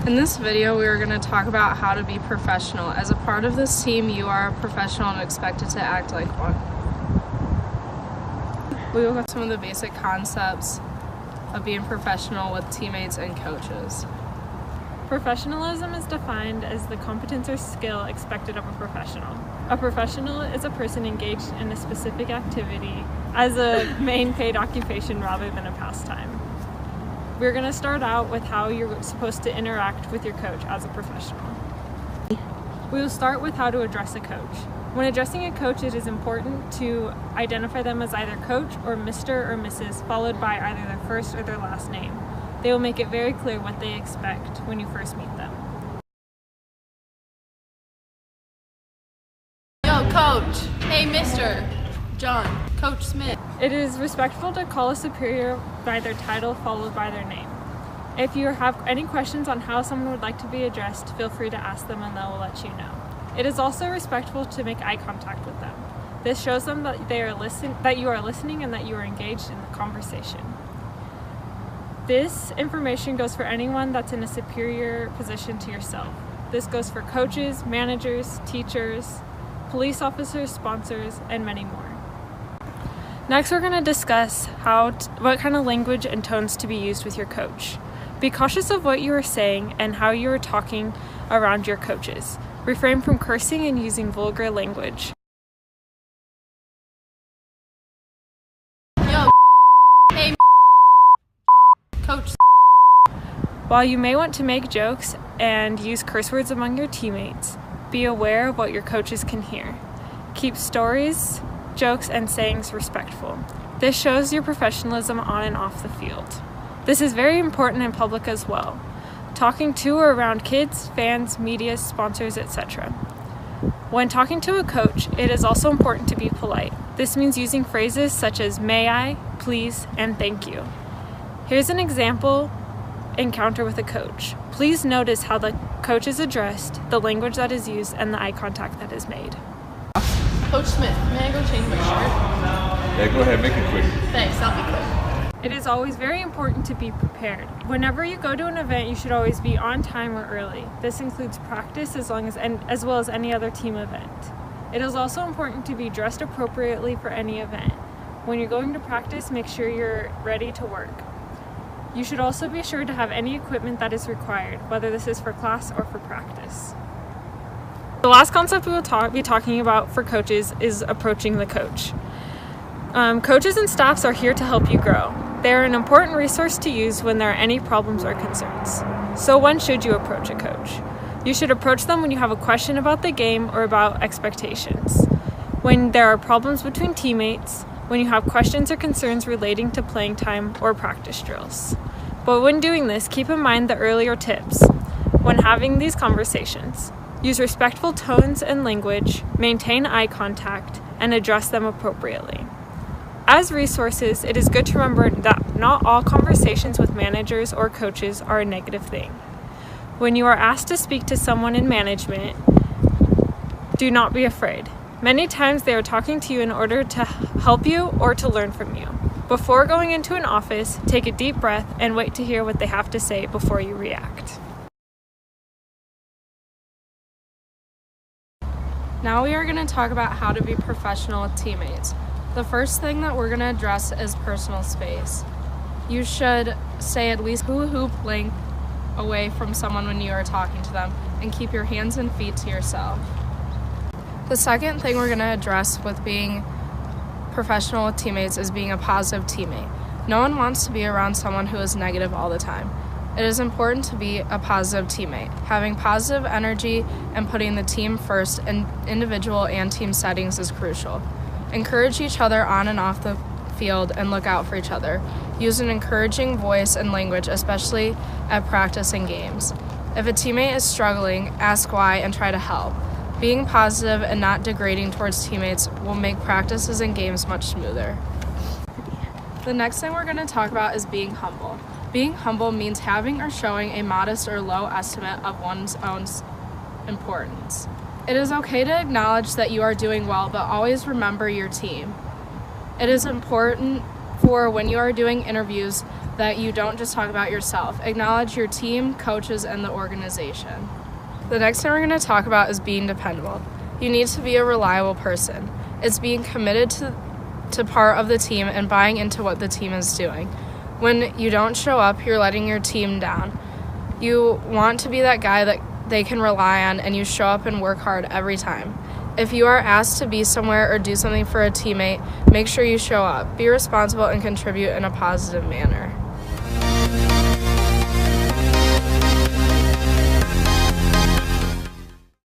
In this video, we are going to talk about how to be professional. As a part of this team, you are a professional and expected to act like one. We will go through some of the basic concepts of being professional with teammates and coaches. Professionalism is defined as the competence or skill expected of a professional. A professional is a person engaged in a specific activity as a main paid occupation rather than a pastime. We're going to start out with how you're supposed to interact with your coach as a professional. We will start with how to address a coach. When addressing a coach, it is important to identify them as either coach or Mr. or Mrs., followed by either their first or their last name. They will make it very clear what they expect when you first meet them. Yo, Coach. Hey, Mr. John. Coach Smith. It is respectful to call a superior by their title followed by their name. If you have any questions on how someone would like to be addressed, feel free to ask them and they will let you know. It is also respectful to make eye contact with them. This shows them that that you are listening and that you are engaged in the conversation. This information goes for anyone that's in a superior position to yourself. This goes for coaches, managers, teachers, police officers, sponsors, and many more. Next, we're going to discuss what kind of language and tones to be used with your coach. Be cautious of what you are saying and how you are talking around your coaches. Refrain from cursing and using vulgar language. Yo, hey, Coach. While you may want to make jokes and use curse words among your teammates, be aware of what your coaches can hear. Keep stories, jokes, and sayings respectful. This shows your professionalism on and off the field. This is very important in public as well. Talking to or around kids, fans, media, sponsors, etc. When talking to a coach, it is also important to be polite. This means using phrases such as may I, please, and thank you. Here's an example encounter with a coach. Please notice how the coach is addressed, the language that is used, and the eye contact that is made. Coach Smith, may I go change my shirt? Yeah, go ahead, make it quick. Thanks, I'll be quick. It is always very important to be prepared. Whenever you go to an event, you should always be on time or early. This includes practice as well as any other team event. It is also important to be dressed appropriately for any event. When you're going to practice, make sure you're ready to work. You should also be sure to have any equipment that is required, whether this is for class or for practice. The last concept we will be talking about for coaches is approaching the coach. Coaches and staffs are here to help you grow. They are an important resource to use when there are any problems or concerns. So when should you approach a coach? You should approach them when you have a question about the game or about expectations, when there are problems between teammates, when you have questions or concerns relating to playing time or practice drills. But when doing this, keep in mind the earlier tips. When having these conversations, use respectful tones and language, maintain eye contact, and address them appropriately. As resources, it is good to remember that not all conversations with managers or coaches are a negative thing. When you are asked to speak to someone in management, do not be afraid. Many times they are talking to you in order to help you or to learn from you. Before going into an office, take a deep breath and wait to hear what they have to say before you react. Now we are going to talk about how to be professional with teammates. The first thing that we're going to address is personal space. You should stay at least hoop length away from someone when you are talking to them and keep your hands and feet to yourself. The second thing we're going to address with being professional with teammates is being a positive teammate. No one wants to be around someone who is negative all the time. It is important to be a positive teammate. Having positive energy and putting the team first in individual and team settings is crucial. Encourage each other on and off the field and look out for each other. Use an encouraging voice and language, especially at practice and games. If a teammate is struggling, ask why and try to help. Being positive and not degrading towards teammates will make practices and games much smoother. The next thing we're going to talk about is being humble. Being humble means having or showing a modest or low estimate of one's own importance. It is okay to acknowledge that you are doing well, but always remember your team. It is important for when you are doing interviews that you don't just talk about yourself. Acknowledge your team, coaches, and the organization. The next thing we're going to talk about is being dependable. You need to be a reliable person. It's being committed to part of the team and buying into what the team is doing. When you don't show up, you're letting your team down. You want to be that guy that they can rely on, and you show up and work hard every time. If you are asked to be somewhere or do something for a teammate, make sure you show up. Be responsible and contribute in a positive manner.